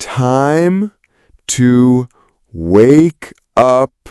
Time to wake up